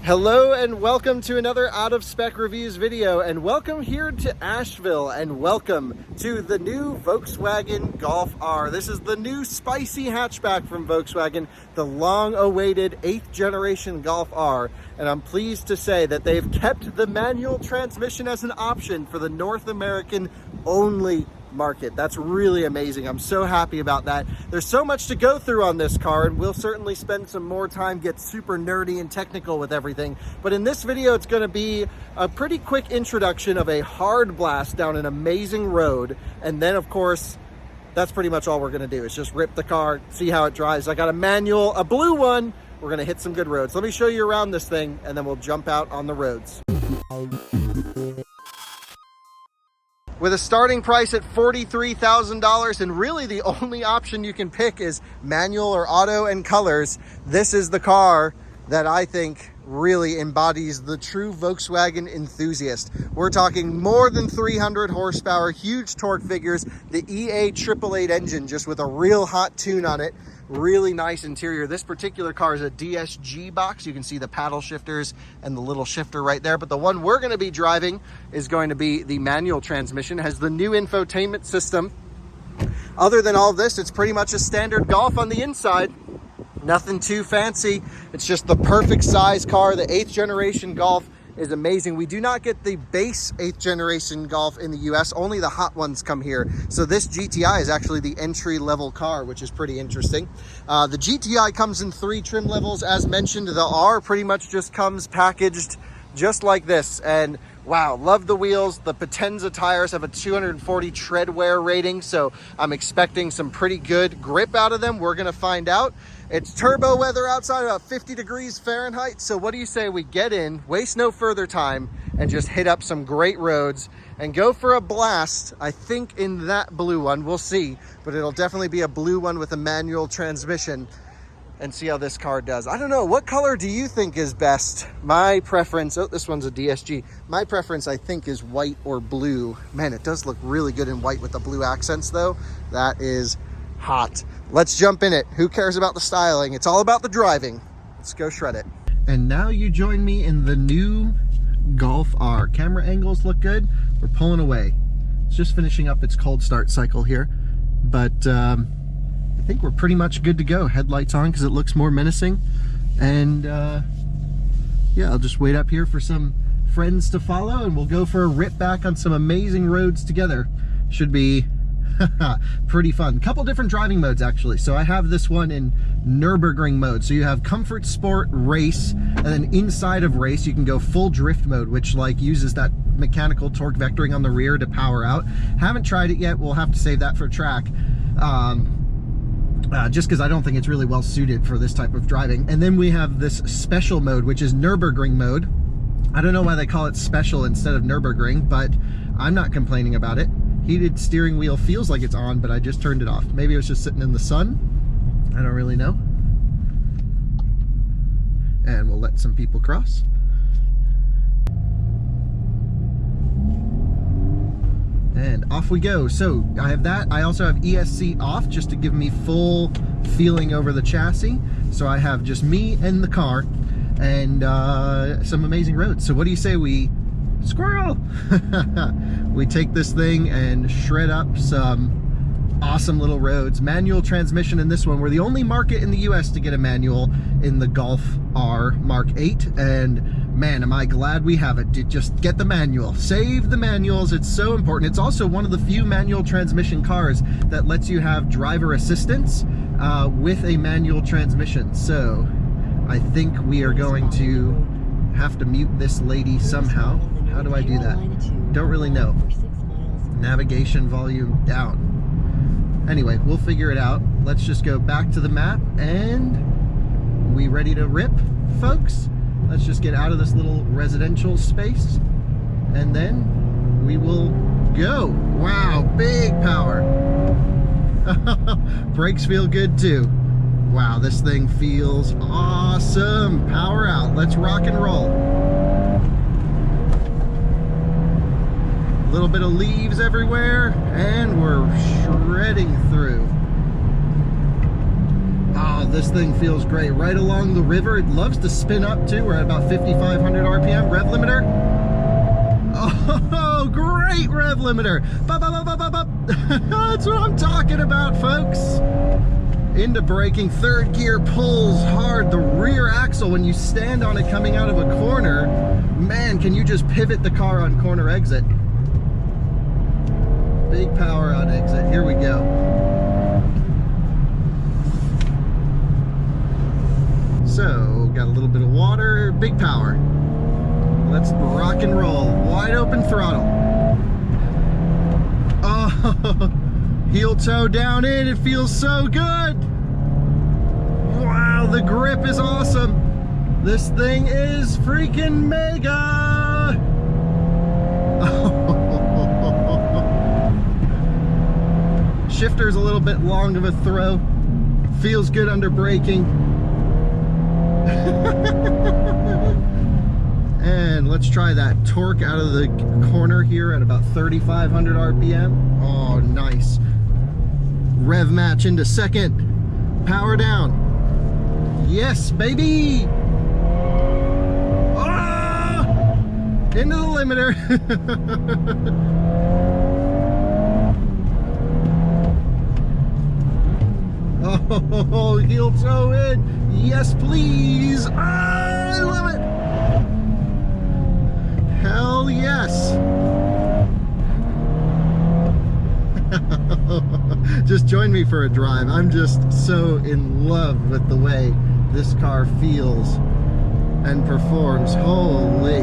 Hello and welcome to another Out of Spec Reviews video, and welcome here to Asheville, and welcome to the new Volkswagen Golf R. This is the new spicy hatchback from Volkswagen, the long-awaited 8th generation Golf R, and I'm pleased to say that they've kept the manual transmission as an option for the North American only market. That's really amazing. I'm so happy about that. There's so much to go through on this car, and we'll certainly spend some more time, get super nerdy and technical with everything. But in this video, it's going to be a pretty quick introduction of a hard blast down an amazing road. And then, of course, that's pretty much all we're going to do is just rip the car, see how it drives. I got a manual, a blue one. We're going to hit some good roads. Let me show you around this thing, and then we'll jump out on the roads. With a starting price at $43,000, and really the only option you can pick is manual or auto and colors, this is the car that I think really embodies the true Volkswagen enthusiast. We're talking more than 300 horsepower, huge torque figures, the EA888 engine just with a real hot tune on it. Really nice interior. This particular car is a DSG box. You can see the paddle shifters and the little shifter right there. But the one we're going to be driving is going to be the manual transmission. It has the new infotainment system. Other than all this, it's pretty much a standard Golf on the inside. Nothing too fancy. It's just the perfect size car. The 8th generation Golf is amazing. We do not get the base 8th generation Golf in the US, only the hot ones come here. So this GTI is actually the entry level car, which is pretty interesting. The GTI comes in 3 trim levels as mentioned. The R pretty much just comes packaged just like this. And wow, love the wheels. The Potenza tires have a 240 tread wear rating, so I'm expecting some pretty good grip out of them. We're gonna find out. It's turbo weather outside, about 50 degrees Fahrenheit. So what do you say we get in, waste no further time, and just hit up some great roads and go for a blast? I think in that blue one, we'll see, but it'll definitely be a blue one with a manual transmission, and see how this car does. I don't know, what color do you think is best? My preference, oh, this one's a DSG. My preference, I think, is white or blue. Man, it does look really good in white with the blue accents though. That is hot. Let's jump in it. Who cares about the styling? It's all about the driving. Let's go shred it. And now you join me in the new Golf R. Camera angles look good. We're pulling away. It's just finishing up its cold start cycle here, but I think we're pretty much good to go. Headlights on because it looks more menacing. And yeah, I'll just wait up here for some friends to follow, and we'll go for a rip back on some amazing roads together. Should be pretty fun. Couple different driving modes actually. So I have this one in Nurburgring mode. So you have comfort, sport, race, and then inside of race you can go full drift mode, which like uses that mechanical torque vectoring on the rear to power out. Haven't tried it yet. We'll have to save that for track. Just because I don't think it's really well suited for this type of driving. And then we have this special mode, which is Nurburgring mode. I don't know why they call it special instead of Nurburgring, but I'm not complaining about it. Heated steering wheel feels like it's on, but I just turned it off. Maybe it was just sitting in the sun. I don't really know. And we'll let some people cross. And off we go. So I have that. I also have ESC off just to give me full feeling over the chassis. So I have just me and the car and some amazing roads. So what do you say we squirrel? We take this thing and shred up some awesome little roads. Manual transmission in this one. We're the only market in the US to get a manual in the Golf R Mark 8, and man, am I glad we have it. Just get the manual. Save the manuals. It's so important. It's also one of the few manual transmission cars that lets you have driver assistance with a manual transmission. So I think we are going to have to mute this lady somehow. How do I do that? Don't really know. Navigation volume down. Anyway, we'll figure it out. Let's just go back to the map, and we ready to rip, folks? Let's just get out of this little residential space, and then we will go. Wow, big power. Brakes feel good too. Wow, this thing feels awesome. Power out. Let's rock and roll. A little bit of leaves everywhere, and we're shredding through. Oh, this thing feels great. Right along the river, it loves to spin up too. We're at about 5,500 RPM. Rev limiter. Oh, great rev limiter. Bop, bop, bop, bop, bop. That's what I'm talking about, folks. Into braking, third gear pulls hard. The rear axle, when you stand on it coming out of a corner, man, can you just pivot the car on corner exit. Big power on exit. Here we go. So, got a little bit of water, big power. Let's rock and roll. Wide open throttle. Oh, heel toe down in. It feels so good. Wow, the grip is awesome. This thing is freaking mega. Shifter's a little bit long of a throw. Feels good under braking. And let's try that torque out of the corner here at about 3,500 RPM. Oh, nice. Rev match into second. Power down. Yes, baby. Ah! Into the limiter. Oh, heel toe in. Yes, please. Ah, I love it. Hell yes. Just join me for a drive. I'm just so in love with the way this car feels and performs. Holy.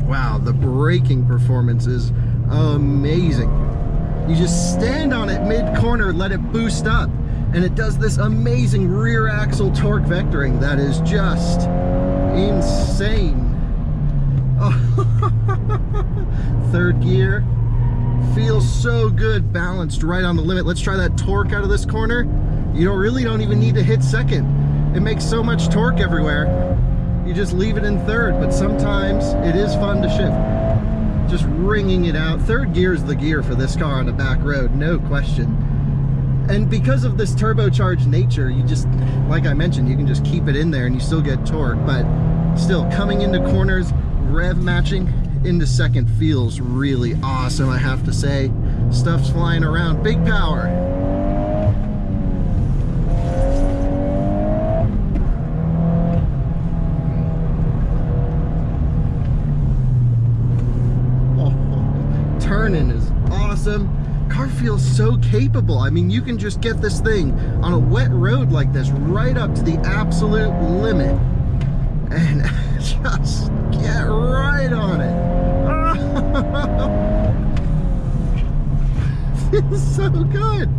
Wow, the braking performance is amazing. You just stand on it mid-corner, let it boost up, and it does this amazing rear axle torque vectoring that is just insane. Oh. Third gear. Feels so good, balanced right on the limit. Let's try that torque out of this corner. You don't even need to hit second. It makes so much torque everywhere. You just leave it in third, but sometimes it is fun to shift. Just ringing it out. Third gear is the gear for this car on a back road, no question. And because of this turbocharged nature, you just, like I mentioned, you can just keep it in there and you still get torque, but still coming into corners, rev matching into second feels really awesome, I have to say. Stuff's flying around, big power. Turning is awesome. Car feels so capable. I mean, you can just get this thing on a wet road like this right up to the absolute limit and just get right on it. Feels so good.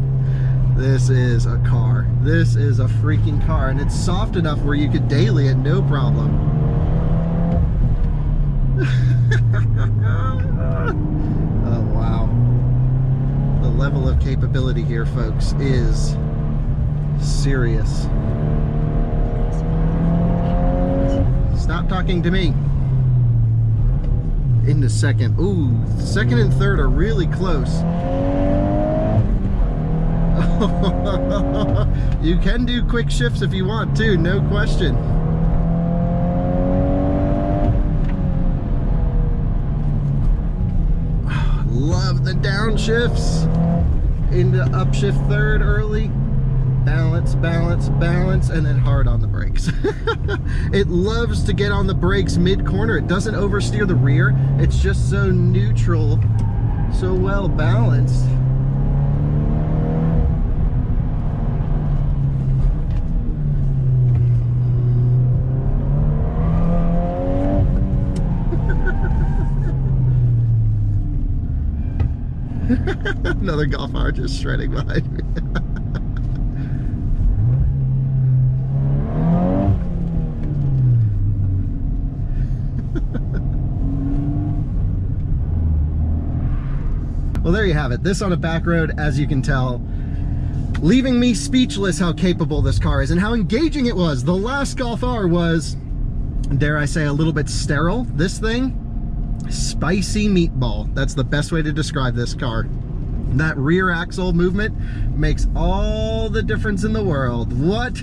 This is a car. This is a freaking car, and it's soft enough where you could daily it no problem. Level of capability here, folks, is serious. Stop talking to me. Into second. Ooh, second and third are really close. You can do quick shifts if you want to, no question. Love the downshifts. Into upshift third early. Balance, balance, balance, and then hard on the brakes. It loves to get on the brakes mid-corner. It doesn't oversteer the rear. It's just so neutral, so well balanced. Another Golf R just shredding behind me. Well, there you have it. This on a back road, as you can tell, leaving me speechless how capable this car is and how engaging it was. The last Golf R was, dare I say, a little bit sterile. This thing, spicy meatball. That's the best way to describe this car. That rear axle movement makes all the difference in the world. What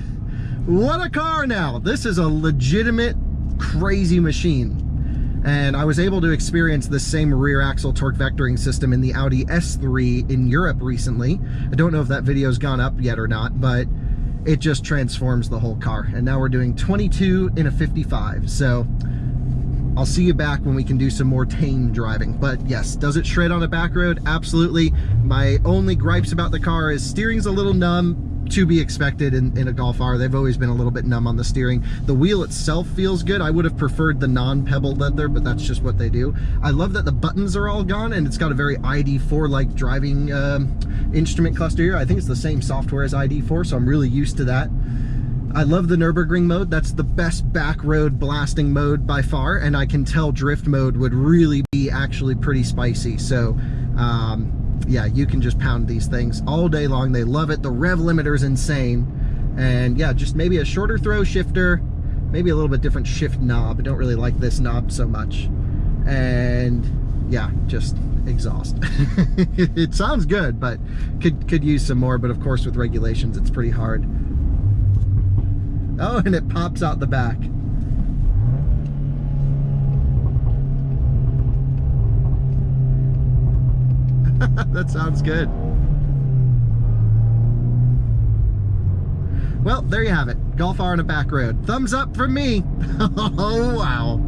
a car now. This is a legitimate crazy machine. And I was able to experience the same rear axle torque vectoring system in the Audi S3 in Europe recently. I don't know if that video's gone up yet or not, but it just transforms the whole car. And now we're doing 22 in a 55. So I'll see you back when we can do some more tame driving. But yes, does it shred on a back road? Absolutely. My only gripes about the car is steering's a little numb, to be expected in a Golf R. They've always been a little bit numb on the steering. The wheel itself feels good. I would have preferred the non-pebbled leather, but that's just what they do. I love that the buttons are all gone, and it's got a very ID4-like driving instrument cluster here. I think it's the same software as ID4, so I'm really used to that. I love the Nurburgring mode. That's the best back road blasting mode by far, and I can tell drift mode would really be actually pretty spicy. So yeah, you can just pound these things all day long. They love it. The rev limiter is insane. And yeah, just maybe a shorter throw shifter, maybe a little bit different shift knob. I don't really like this knob so much. And yeah, just exhaust. It sounds good, but could use some more. But of course, with regulations, it's pretty hard. Oh, and it pops out the back. That sounds good. Well, there you have it. Golf R on a back road. Thumbs up from me. Oh, wow.